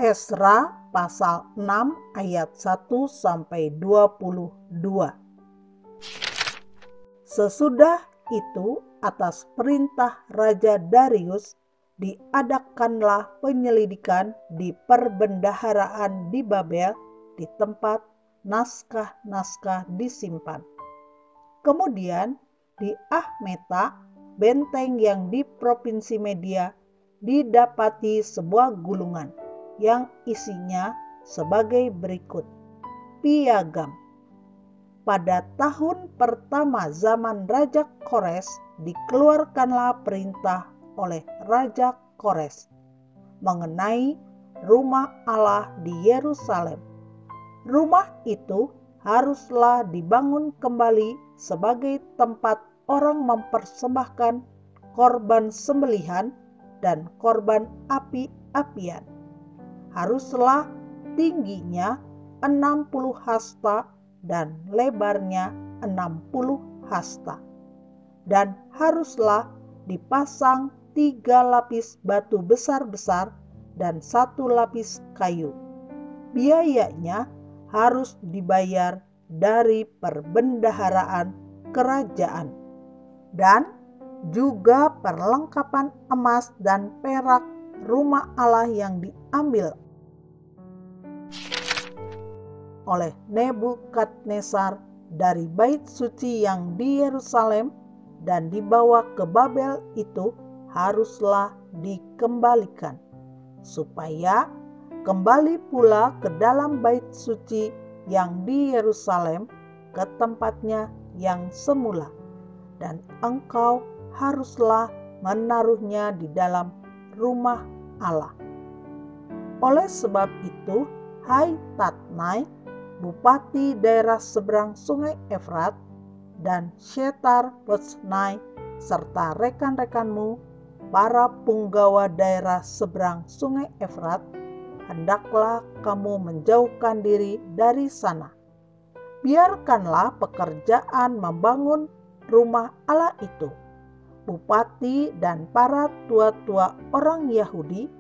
Esra pasal 6 ayat 1 sampai 22. Sesudah itu, atas perintah Raja Darius, diadakanlah penyelidikan di perbendaharaan di Babel di tempat naskah-naskah disimpan. Kemudian di Ahmeta, benteng yang di provinsi Media, didapati sebuah gulungan yang isinya sebagai berikut. Piagam. Pada tahun pertama zaman Raja Kores, dikeluarkanlah perintah oleh Raja Kores mengenai rumah Allah di Yerusalem. Rumah itu haruslah dibangun kembali sebagai tempat orang mempersembahkan korban sembelihan dan korban api-apian. Haruslah tingginya 60 hasta dan lebarnya 60 hasta. Dan haruslah dipasang 3 lapis batu besar-besar dan 1 lapis kayu. Biayanya harus dibayar dari perbendaharaan kerajaan. Dan juga perlengkapan emas dan perak rumah Allah yang diambil oleh Nebukadnezar dari bait suci yang di Yerusalem dan dibawa ke Babel itu haruslah dikembalikan, supaya kembali pula ke dalam bait suci yang di Yerusalem, ke tempatnya yang semula, dan engkau haruslah menaruhnya di dalam rumah Allah. Oleh sebab itu, hai Tatnai, bupati daerah seberang sungai Efrat, dan Syetar-Boznai, serta rekan-rekanmu, para punggawa daerah seberang sungai Efrat, hendaklah kamu menjauhkan diri dari sana. Biarkanlah pekerjaan membangun rumah Allah itu. Bupati dan para tua-tua orang Yahudi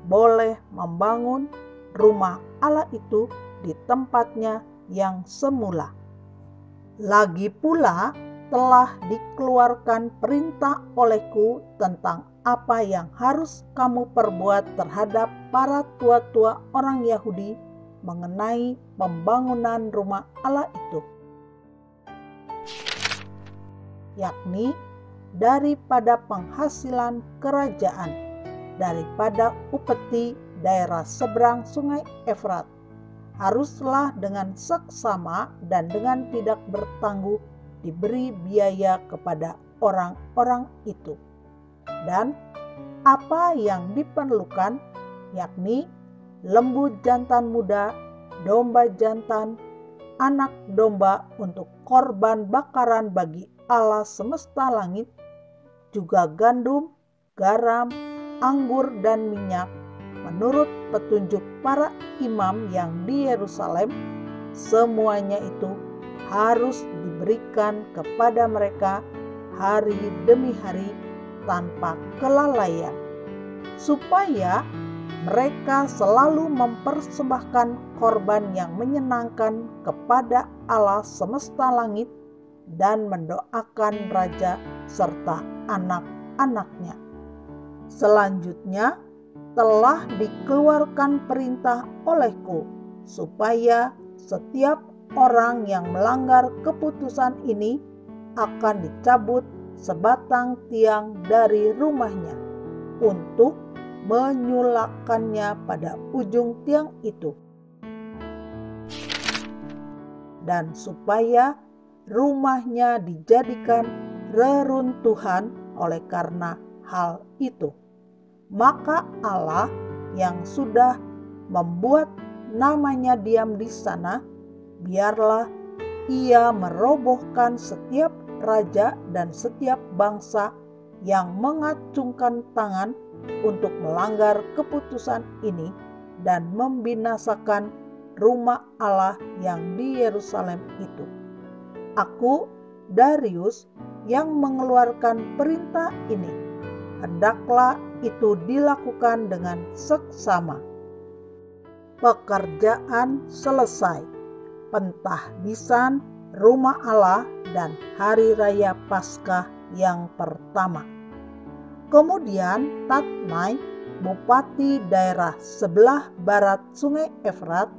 boleh membangun rumah Allah itu di tempatnya yang semula. Lagi pula telah dikeluarkan perintah olehku tentang apa yang harus kamu perbuat terhadap para tua-tua orang Yahudi mengenai pembangunan rumah Allah itu, yakni daripada penghasilan kerajaan, daripada upeti daerah seberang sungai Efrat, haruslah dengan seksama dan dengan tidak bertangguh diberi biaya kepada orang-orang itu. Dan apa yang diperlukan, yakni lembu jantan muda, domba jantan, anak domba untuk korban bakaran bagi Allah semesta langit, juga gandum, garam, anggur dan minyak, menurut petunjuk para imam yang di Yerusalem, semuanya itu harus diberikan kepada mereka hari demi hari tanpa kelalaian, supaya mereka selalu mempersembahkan korban yang menyenangkan kepada Allah semesta langit dan mendoakan raja serta anak-anaknya. Selanjutnya telah dikeluarkan perintah olehku supaya setiap orang yang melanggar keputusan ini akan dicabut sebatang tiang dari rumahnya untuk menyulakannya pada ujung tiang itu, dan supaya rumahnya dijadikan reruntuhan oleh karena hal itu. Maka Allah yang sudah membuat namanya diam di sana, biarlah ia merobohkan setiap raja dan setiap bangsa yang mengacungkan tangan untuk melanggar keputusan ini dan membinasakan rumah Allah yang di Yerusalem itu. Aku, Darius, yang mengeluarkan perintah ini. Hendaklah itu dilakukan dengan seksama. pekerjaan selesai, pentahbisan rumah Allah dan hari raya Paskah yang pertama. Kemudian Tatnai, bupati daerah sebelah barat Sungai Efrat,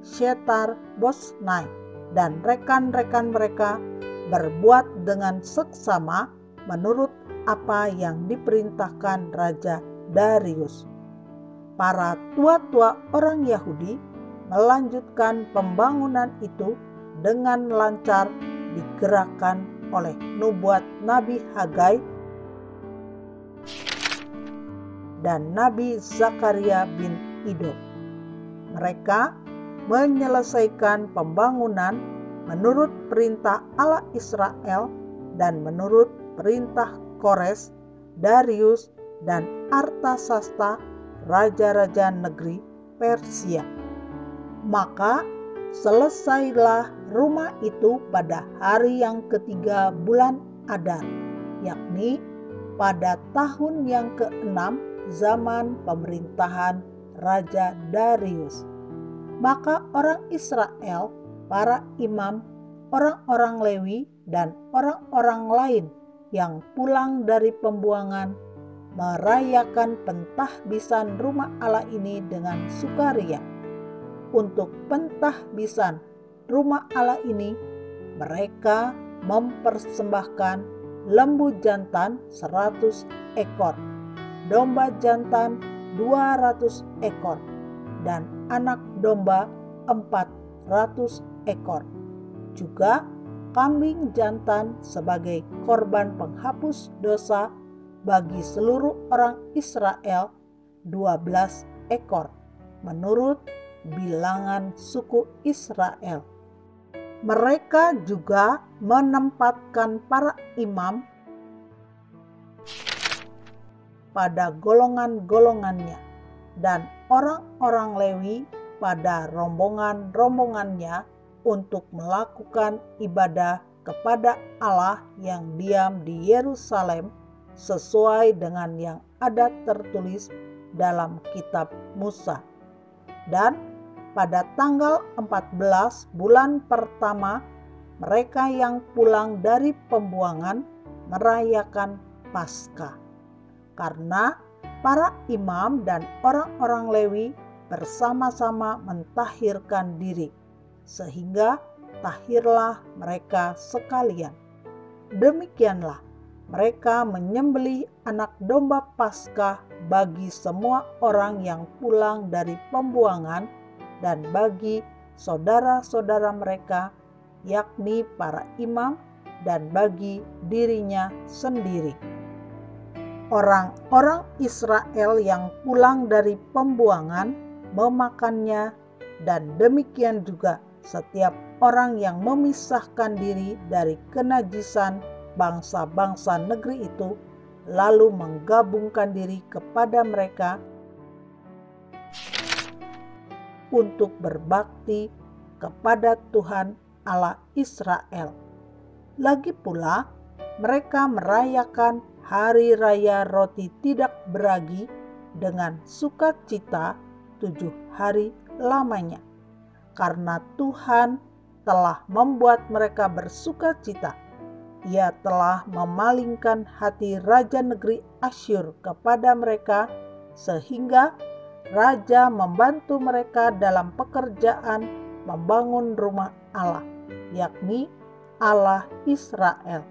Shetar Bosnai, dan rekan-rekan mereka berbuat dengan seksama menurut apa yang diperintahkan Raja Darius. Para tua-tua orang Yahudi melanjutkan pembangunan itu dengan lancar digerakkan oleh nubuat Nabi Hagai dan Nabi Zakaria bin Iddo. Mereka menyelesaikan pembangunan menurut perintah Allah Israel dan menurut perintah Kores, Darius, dan Artasasta, raja-raja negeri Persia. Maka selesailah rumah itu pada hari yang ketiga bulan Adar, yakni pada tahun yang ke-6 zaman pemerintahan Raja Darius. Maka orang Israel, para imam, orang-orang Lewi, dan orang-orang lain yang pulang dari pembuangan merayakan pentahbisan rumah Allah ini dengan sukaria. Untuk pentahbisan rumah Allah ini, mereka mempersembahkan lembu jantan 100 ekor, domba jantan 200 ekor, dan anak domba 400 ekor. Juga kambing jantan sebagai korban penghapus dosa bagi seluruh orang Israel 12 ekor menurut bilangan suku Israel. Mereka juga menempatkan para imam pada golongan-golongannya dan orang-orang Lewi pada rombongan-rombongannya untuk melakukan ibadah kepada Allah yang diam di Yerusalem sesuai dengan yang ada tertulis dalam kitab Musa. Dan pada tanggal 14 bulan pertama, mereka yang pulang dari pembuangan merayakan Paskah. Karena para imam dan orang-orang Lewi bersama-sama mentahirkan diri, sehingga tahirlah mereka sekalian. Demikianlah mereka menyembelih anak domba Paskah bagi semua orang yang pulang dari pembuangan dan bagi saudara-saudara mereka, yakni para imam, dan bagi dirinya sendiri. Orang-orang Israel yang pulang dari pembuangan memakannya, dan demikian juga setiap orang yang memisahkan diri dari kenajisan bangsa-bangsa negeri itu, lalu menggabungkan diri kepada mereka untuk berbakti kepada Tuhan Allah Israel. Lagi pula, mereka merayakan hari raya roti tidak beragi dengan sukacita 7 hari lamanya, karena Tuhan telah membuat mereka bersukacita. Ia telah memalingkan hati raja negeri Asyur kepada mereka, sehingga raja membantu mereka dalam pekerjaan membangun rumah Allah, yakni Allah Israel.